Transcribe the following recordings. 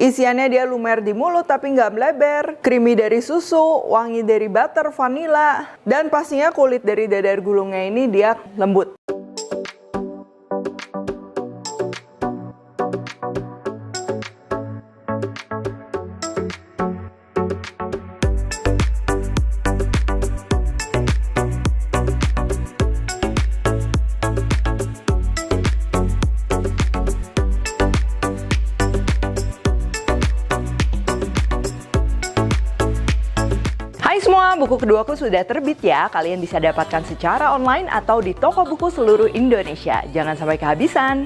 Isiannya dia lumer di mulut tapi nggak melebar, creamy dari susu, wangi dari butter, vanilla, dan pastinya kulit dari dadar gulungnya ini dia lembut. Hai semua, buku keduaku sudah terbit ya. Kalian bisa dapatkan secara online atau di toko buku seluruh Indonesia. Jangan sampai kehabisan.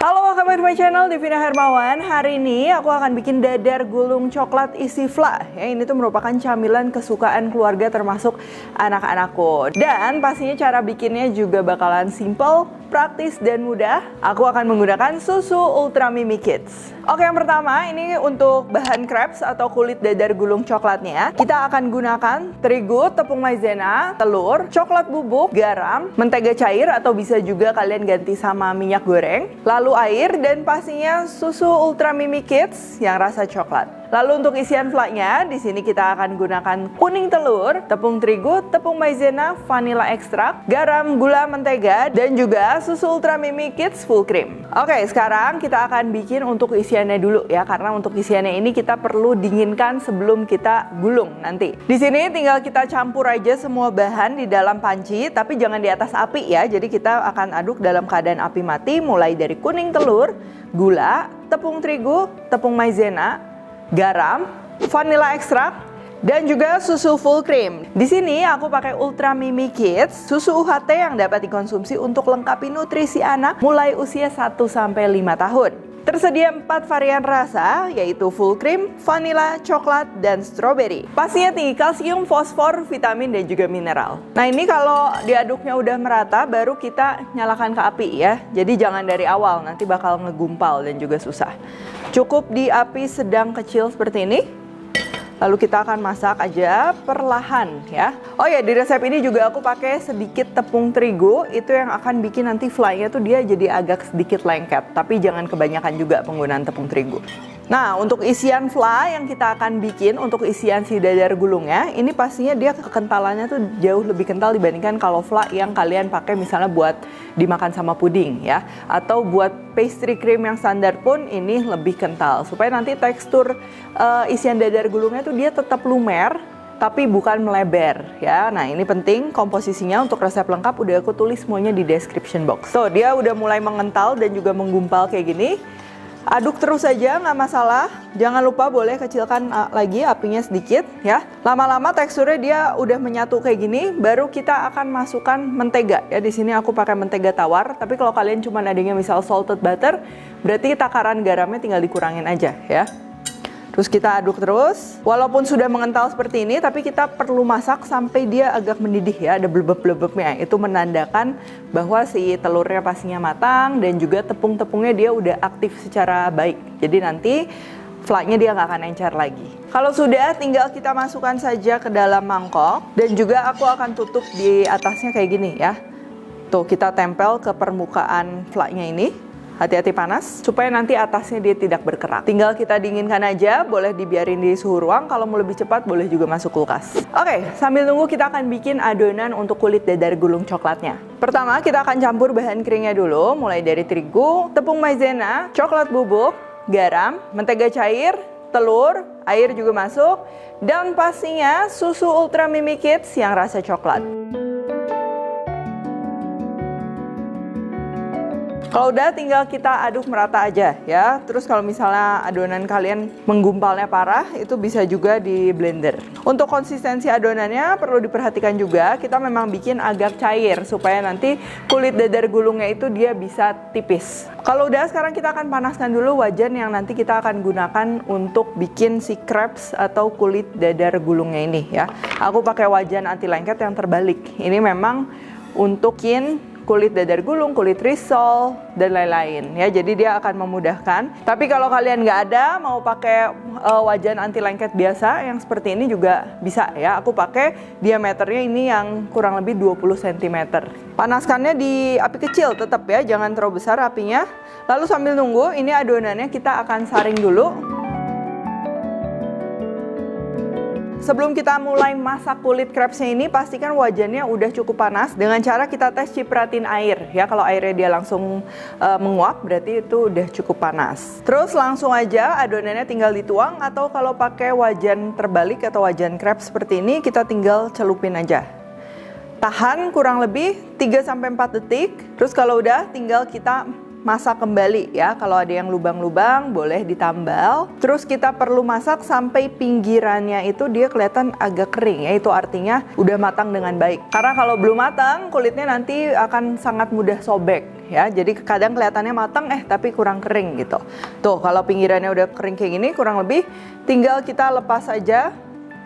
Halo, welcome back to my channel, Devina Hermawan. Hari ini aku akan bikin dadar gulung coklat isi fla. Ya, ini tuh merupakan camilan kesukaan keluarga termasuk anak-anakku. Dan pastinya cara bikinnya juga bakalan simple, praktis, dan mudah. Aku akan menggunakan susu Ultra Mimi Kids. Oke, yang pertama ini untuk bahan crepes atau kulit dadar gulung coklatnya. Kita akan gunakan terigu, tepung maizena, telur, coklat bubuk, garam, mentega cair atau bisa juga kalian ganti sama minyak goreng, lalu air, dan pastinya susu Ultra Mimi Kids yang rasa coklat. Lalu untuk isian flaknya, di sini kita akan gunakan kuning telur, tepung terigu, tepung maizena, vanilla ekstrak, garam, gula, mentega, dan juga susu Ultra Mimi Kids full cream. Oke, sekarang kita akan bikin untuk isiannya dulu ya, karena untuk isiannya ini kita perlu dinginkan sebelum kita gulung nanti. Di sini tinggal kita campur aja semua bahan di dalam panci, tapi jangan di atas api ya. Jadi kita akan aduk dalam keadaan api mati, mulai dari kuning telur, gula, tepung terigu, tepung maizena, garam, vanilla ekstrak, dan juga susu full cream. Di sini aku pakai Ultra Mimi Kids, susu UHT yang dapat dikonsumsi untuk lengkapi nutrisi anak mulai usia 1-5 tahun. Tersedia 4 varian rasa, yaitu full cream, vanilla, coklat, dan strawberry. Pastinya tinggi kalsium, fosfor, vitamin, dan juga mineral. Nah, ini kalau diaduknya udah merata, baru kita nyalakan ke api ya. Jadi jangan dari awal, nanti bakal ngegumpal dan juga susah. Cukup di api sedang kecil seperti ini. Lalu kita akan masak aja perlahan ya. Oh ya, di resep ini juga aku pakai sedikit tepung terigu. Itu yang akan bikin nanti fly-nya tuh dia jadi agak sedikit lengket. Tapi jangan kebanyakan juga penggunaan tepung terigu. Nah, untuk isian fla yang kita akan bikin, untuk isian si dadar gulungnya, ini pastinya dia kekentalannya tuh jauh lebih kental dibandingkan kalau fla yang kalian pakai misalnya buat dimakan sama puding ya. Atau buat pastry cream yang standar pun ini lebih kental. Supaya nanti tekstur isian dadar gulungnya tuh dia tetap lumer, tapi bukan melebar ya. Nah, ini penting, komposisinya untuk resep lengkap udah aku tulis semuanya di description box. So, dia udah mulai mengental dan juga menggumpal kayak gini. Aduk terus aja, nggak masalah. Jangan lupa boleh kecilkan lagi apinya sedikit ya. Lama-lama teksturnya dia udah menyatu kayak gini, baru kita akan masukkan mentega ya. Di sini aku pakai mentega tawar, tapi kalau kalian cuma adanya misal salted butter, berarti takaran garamnya tinggal dikurangin aja ya. Terus kita aduk terus. Walaupun sudah mengental seperti ini, tapi kita perlu masak sampai dia agak mendidih ya, ada blebeb-blebebnya. Itu menandakan bahwa si telurnya pastinya matang dan juga tepung-tepungnya dia udah aktif secara baik. Jadi nanti flaknya dia nggak akan encer lagi. Kalau sudah, tinggal kita masukkan saja ke dalam mangkok. Dan juga aku akan tutup di atasnya kayak gini ya. Tuh, kita tempel ke permukaan flaknya ini. Hati-hati panas, supaya nanti atasnya dia tidak berkerak. Tinggal kita dinginkan aja, boleh dibiarin di suhu ruang. Kalau mau lebih cepat, boleh juga masuk kulkas. Oke, sambil tunggu kita akan bikin adonan untuk kulit dadar gulung coklatnya. Pertama, kita akan campur bahan keringnya dulu, mulai dari terigu, tepung maizena, coklat bubuk, garam, mentega cair, telur, air juga masuk, dan pastinya susu Ultra Mimi Kids yang rasa coklat. Kalau udah, tinggal kita aduk merata aja ya. Terus kalau misalnya adonan kalian menggumpalnya parah, itu bisa juga di blender. Untuk konsistensi adonannya perlu diperhatikan juga. Kita memang bikin agak cair supaya nanti kulit dadar gulungnya itu dia bisa tipis. Kalau udah, sekarang kita akan panaskan dulu wajan yang nanti kita akan gunakan untuk bikin si crepes atau kulit dadar gulungnya ini ya. Aku pakai wajan anti lengket yang terbalik. Ini memang untuk bikin kulit dadar gulung, kulit risol, dan lain-lain ya. Jadi dia akan memudahkan. Tapi kalau kalian nggak ada, mau pakai wajan anti lengket biasa yang seperti ini juga bisa ya. Aku pakai diameternya ini yang kurang lebih 20 cm. Panaskannya di api kecil tetap ya, jangan terlalu besar apinya. Lalu sambil nunggu, ini adonannya kita akan saring dulu. Sebelum kita mulai masak kulit crepes-nya ini, pastikan wajannya udah cukup panas dengan cara kita tes cipratin air ya. Kalau airnya dia langsung menguap, berarti itu udah cukup panas. Terus langsung aja adonannya tinggal dituang, atau kalau pakai wajan terbalik atau wajan crepes seperti ini, kita tinggal celupin aja. Tahan kurang lebih 3-4 detik. Terus kalau udah, tinggal kita masak kembali ya. Kalau ada yang lubang-lubang boleh ditambal. Terus kita perlu masak sampai pinggirannya itu dia kelihatan agak kering ya. Itu artinya udah matang dengan baik. Karena kalau belum matang, kulitnya nanti akan sangat mudah sobek ya. Jadi kadang kelihatannya matang tapi kurang kering gitu. Tuh, kalau pinggirannya udah kering kayak gini, kurang lebih tinggal kita lepas aja,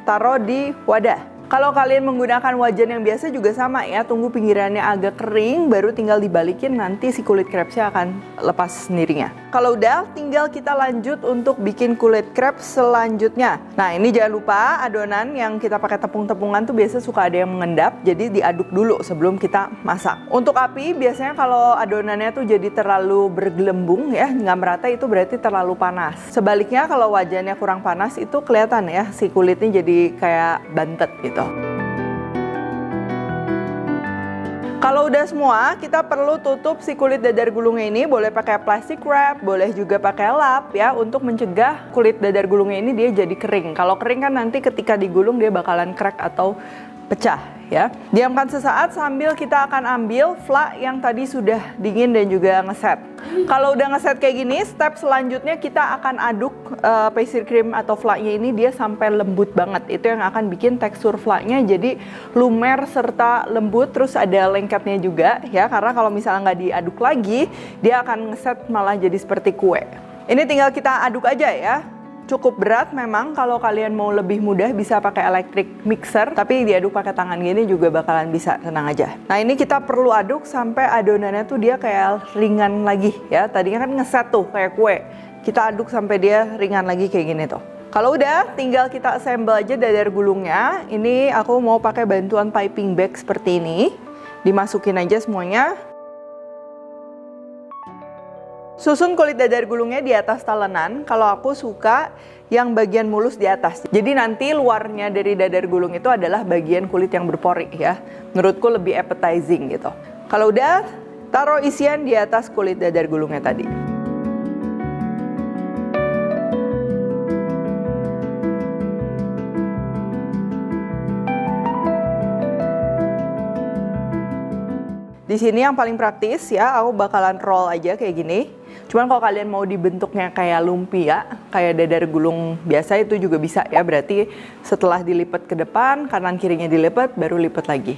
taruh di wadah. Kalau kalian menggunakan wajan yang biasa juga sama ya, tunggu pinggirannya agak kering, baru tinggal dibalikin, nanti si kulit crepes-nya akan lepas sendirinya. Kalau udah, tinggal kita lanjut untuk bikin kulit crepes selanjutnya. Nah, ini jangan lupa adonan yang kita pakai tepung-tepungan tuh biasa suka ada yang mengendap, jadi diaduk dulu sebelum kita masak. Untuk api, biasanya kalau adonannya tuh jadi terlalu bergelembung ya, nggak merata, itu berarti terlalu panas. Sebaliknya kalau wajannya kurang panas, itu kelihatan ya, si kulitnya jadi kayak bantet gitu. Kalau udah semua, kita perlu tutup si kulit dadar gulungnya ini. Boleh pakai plastic wrap, boleh juga pakai lap ya, untuk mencegah kulit dadar gulungnya ini dia jadi kering. Kalau kering kan nanti ketika digulung dia bakalan crack atau pecah ya. Diamkan sesaat sambil kita akan ambil flak yang tadi sudah dingin dan juga ngeset. Kalau udah ngeset kayak gini, step selanjutnya kita akan aduk pastry cream atau flaknya ini dia sampai lembut banget. Itu yang akan bikin tekstur flaknya jadi lumer serta lembut, terus ada lengketnya juga ya. Karena kalau misalnya nggak diaduk lagi, dia akan ngeset malah jadi seperti kue. Ini tinggal kita aduk aja ya. Cukup berat memang, kalau kalian mau lebih mudah bisa pakai electric mixer, tapi diaduk pakai tangan gini juga bakalan bisa, tenang aja. Nah, ini kita perlu aduk sampai adonannya tuh dia kayak ringan lagi ya. Tadinya kan ngeset tuh kayak kue, kita aduk sampai dia ringan lagi kayak gini tuh. Kalau udah, tinggal kita assemble aja dadar gulungnya. Ini aku mau pakai bantuan piping bag seperti ini. Dimasukin aja semuanya. Susun kulit dadar gulungnya di atas talenan. Kalau aku suka yang bagian mulus di atas. Jadi nanti luarnya dari dadar gulung itu adalah bagian kulit yang berpori ya. Menurutku lebih appetizing gitu. Kalau udah, taruh isian di atas kulit dadar gulungnya tadi. Di sini yang paling praktis ya, aku bakalan roll aja kayak gini. Cuman kalau kalian mau dibentuknya kayak lumpia, kayak dadar gulung biasa, itu juga bisa ya. Berarti setelah dilipat ke depan, kanan kirinya dilipat, baru lipat lagi.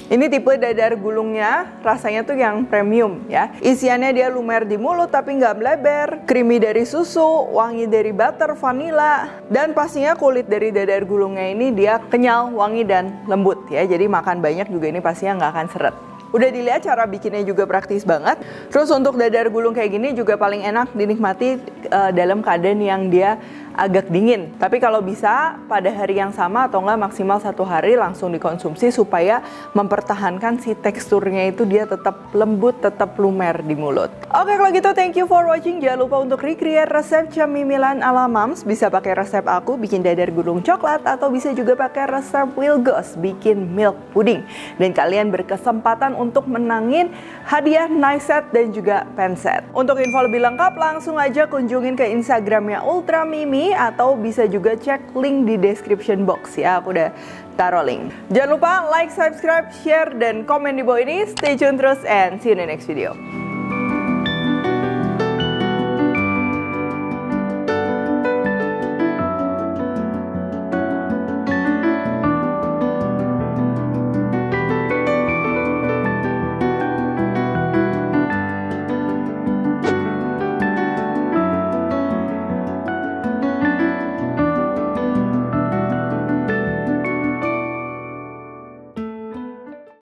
Ini tipe dadar gulungnya, rasanya tuh yang premium ya. Isiannya dia lumer di mulut tapi nggak melebar, creamy dari susu, wangi dari butter, vanilla, dan pastinya kulit dari dadar gulungnya ini dia kenyal, wangi, dan lembut ya. Jadi makan banyak juga ini pastinya nggak akan seret. Udah dilihat cara bikinnya juga praktis banget. Terus untuk dadar gulung kayak gini juga paling enak dinikmati dalam keadaan yang dia agak dingin. Tapi kalau bisa pada hari yang sama atau enggak maksimal 1 hari langsung dikonsumsi supaya mempertahankan si teksturnya itu dia tetap lembut, tetap lumer di mulut. Oke, kalau gitu thank you for watching. Jangan lupa untuk recreate resep cemilan ala Mams. Bisa pakai resep aku bikin dadar gulung coklat, atau bisa juga pakai resep Wilgos bikin milk pudding. Dan kalian berkesempatan untuk menangin hadiah nice set dan juga pen set. Untuk info lebih lengkap langsung aja kunjungin ke Instagramnya Ultra Mimi, atau bisa juga cek link di description box ya, aku udah taruh link. Jangan lupa like, subscribe, share, dan komen di bawah ini. Stay tune terus and see you in the next video.